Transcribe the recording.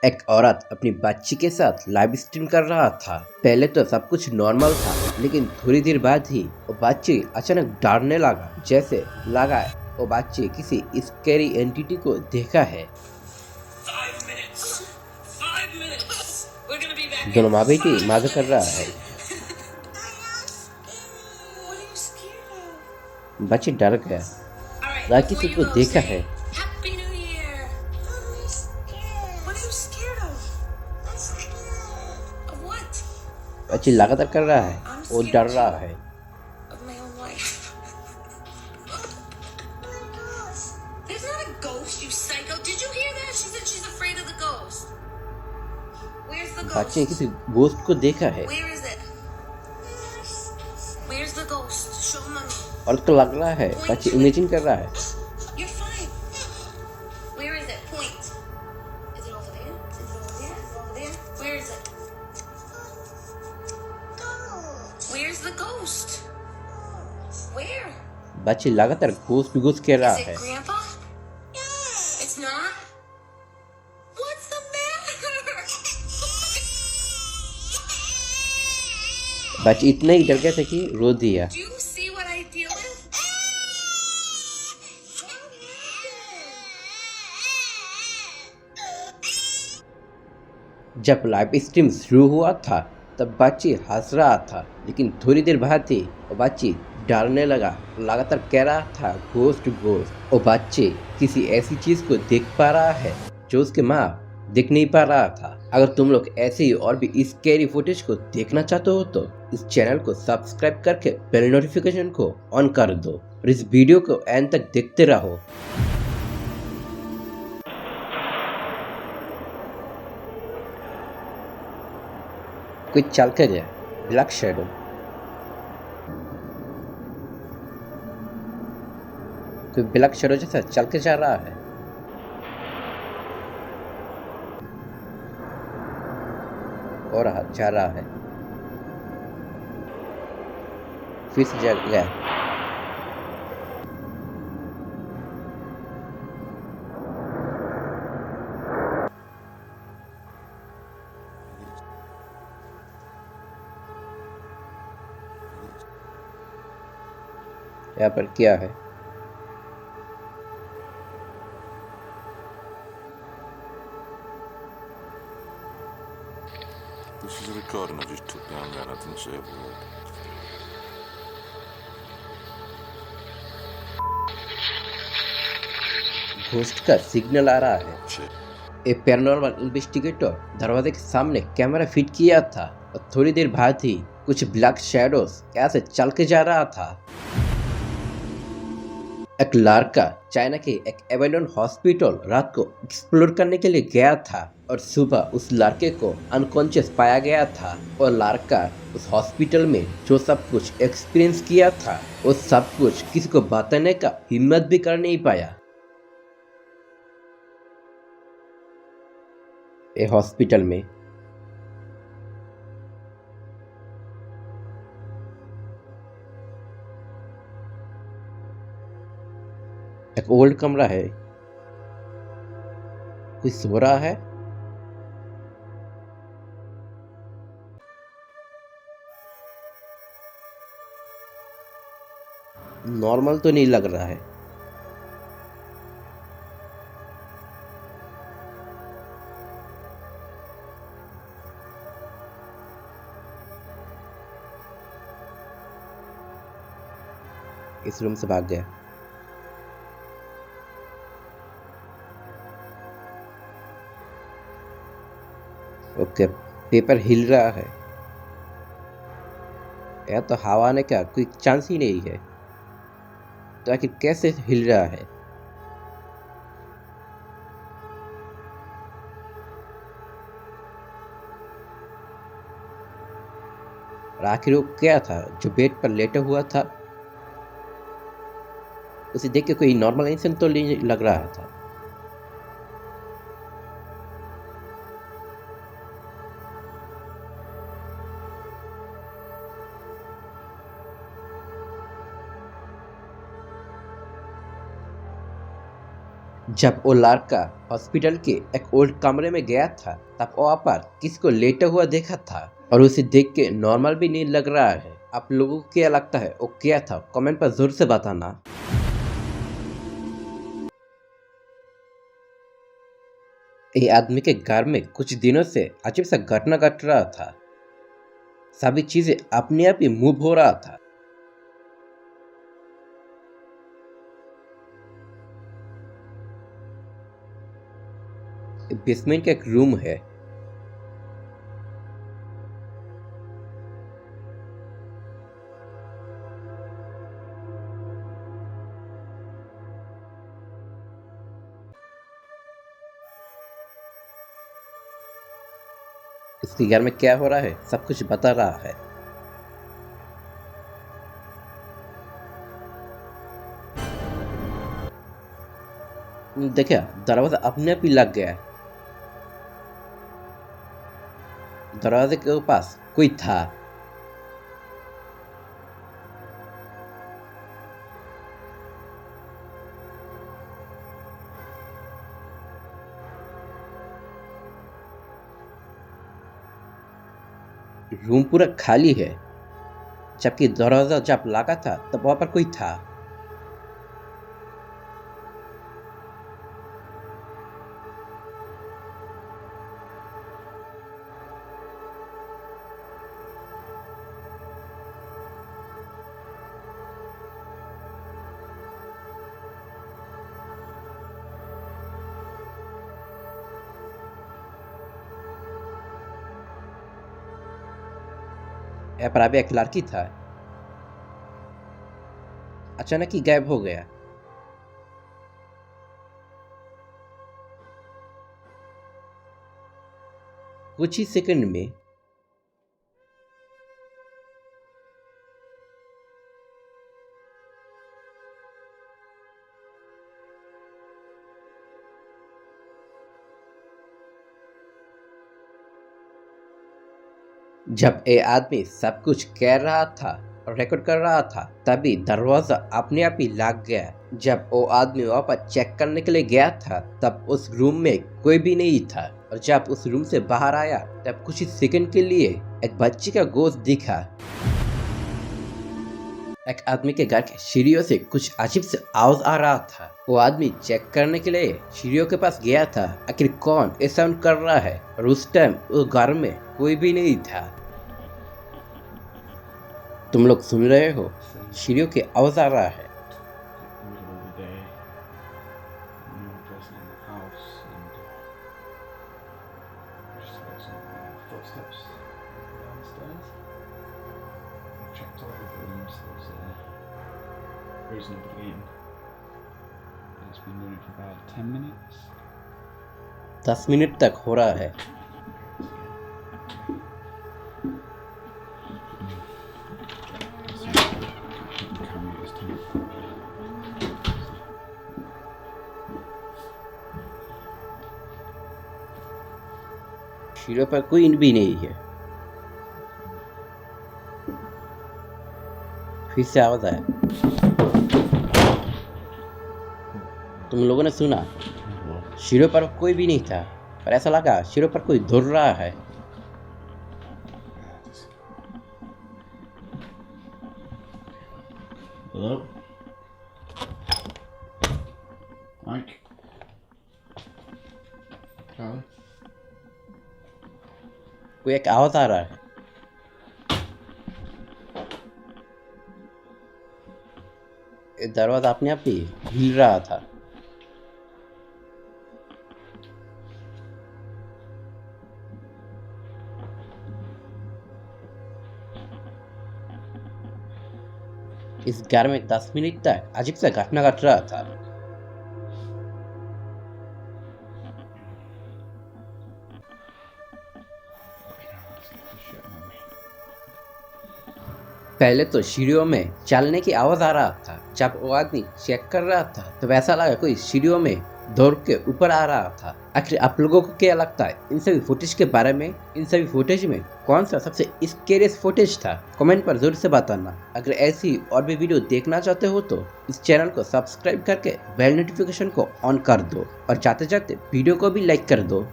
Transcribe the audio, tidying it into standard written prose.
एक औरत अपनी बच्ची के साथ लाइव स्ट्रीम कर रहा था। पहले तो सब कुछ नॉर्मल था, लेकिन थोड़ी देर बाद ही वो बच्ची अचानक डरने लगा। जैसे लगा वो बच्ची किसी स्कैरी एंटिटी को देखा है। दोनों माँ बेटी मजा कर रहा है। बच्ची डर गया, लगा किसी को देखा है। बच्ची लगातार कर रहा है, वो डर रहा है। बच्चे ने किसी गोश्त को देखा है और उसको लग रहा है बच्चे इमेजिन कर रहा है। बच्चे लगातार घोस्ट कर रहा है। बच्चे इतना ही डर गया था कि रो दिया। जब लाइव स्ट्रीम शुरू हुआ था तब बच्ची हंस रहा था, लेकिन थोड़ी देर बाद ही वो बच्ची डरने लगा, लगातार कह रहा था घोस्ट घोस्ट। वो बच्चे किसी ऐसी चीज को देख पा रहा है जो उसके माँ देख नहीं पा रहा था। अगर तुम लोग ऐसे ही और भी स्कैरी फुटेज को देखना चाहते हो तो इस चैनल को सब्सक्राइब करके बेल नोटिफिकेशन को ऑन कर दो और इस वीडियो को एंड तक देखते रहो। कोई चल के गया, ब्लैक शैडो। कोई ब्लैक शैडो जैसा चल के जा रहा है। और जा रहा है, फिर से जा गया। यहाँ पर क्या है? This is a recording I just took down there. I didn't say a word. Ghost का सिग्नल आ रहा है। एक पैरानॉर्मल इन्वेस्टिगेटर दरवाजे के सामने कैमरा फिट किया था और थोड़ी देर बाद ही कुछ ब्लैक शैडोज ऐसे चल के जा रहा था। एक लड़का चाइना के एक एबेंडन हॉस्पिटल रात को एक्सप्लोर करने के लिए गया था और सुबह उस लड़के को अनकॉन्शियस पाया गया था। और लड़का उस हॉस्पिटल में जो सब कुछ एक्सपीरियंस किया था वो सब कुछ किसी को बताने का हिम्मत भी कर नहीं पाया। ए हॉस्पिटल में एक ओल्ड कमरा है। कोई सो रहा है। नॉर्मल तो नहीं लग रहा है। इस रूम से भाग गया। ओके, पेपर हिल रहा है। यह तो हवा आने का कोई चांस ही नहीं है, तो आखिर कैसे हिल रहा है? और आखिर वो क्या था जो बेड पर लेटा हुआ था? उसे देख के कोई नॉर्मल इंसान तो नहीं लग रहा था। जब वो लड़का हॉस्पिटल के एक ओल्ड कमरे में गया था तब वहाँ पर किसको लेटा हुआ देखा था और उसे देख के नॉर्मल भी नहीं लग रहा है। आप लोगों को क्या लगता है वो क्या था? कमेंट पर जरूर से बताना। ये आदमी के घर में कुछ दिनों से अजीब सा घटना घट रहा था। सभी चीजें अपने आप ही मूव हो रहा था। बेसमेंट का एक रूम है। इसके घर में क्या हो रहा है सब कुछ बता रहा है। देखा, दरवाजा अपने आप ही लग गया। दरवाजे के पास कोई था। रूम पूरा खाली है, जबकि दरवाजा जब लगा था तब वहां पर कोई था। यहाँ पर अभी एक लड़की था, अचानक ही गायब हो गया। कुछ ही सेकंड में जब ये आदमी सब कुछ कह रहा था और रिकॉर्ड कर रहा था तभी दरवाजा अपने आप ही लग गया। जब वो आदमी वहाँ पर चेक करने के लिए गया था तब उस रूम में कोई भी नहीं था और जब उस रूम से बाहर आया तब कुछ ही सेकंड के लिए एक बच्ची का गोश्त दिखा। एक आदमी के घर के सीढ़ियों से कुछ अजीब से आवाज आ रहा था। वो आदमी चेक करने के लिए सीढ़ियों के पास गया था, आखिर कौन ये साउंड कर रहा है, और उस टाइम उस घर में कोई भी नहीं था। तुम लोग सुन रहे हो, सीढ़ियों की आवाज आ रहा है। middle of the day, no one person in the house, and I just heard some footsteps downstairs. I checked all the rooms, there was nobody in. And it's been running for about 10 minutes. 10 minute तक हो रहा है। Cameras too. सीढ़ियों पर कोई भी नहीं है। फिर से आवाज आया। तुम लोगों ने सुना? सीढ़ियों पर कोई भी नहीं था, पर ऐसा लगा सीढ़ियों पर कोई दौड़ रहा है। Hello? Mike? Charlie? कोई एक आवाज आ रहा है। ये दरवाजा अपने आप ही हिल रहा था। इस घर में 10 मिनट तक अजीब सा घटना घट रहा था। पहले तो सीढ़ियों में चलने की आवाज आ रहा था। जब वो आदमी चेक कर रहा था तो ऐसा लगा कोई सीढ़ियों में दौड़ के ऊपर आ रहा था। आखिर आप लोगों को क्या लगता है इन सभी फुटेज के बारे में? इन सभी फुटेज में कौन सा सबसे स्केरियस फुटेज था? कमेंट पर जरूर से बताना। अगर ऐसी और भी वीडियो देखना चाहते हो तो इस चैनल को सब्सक्राइब करके बेल नोटिफिकेशन को ऑन कर दो और जाते जाते वीडियो को भी लाइक कर दो।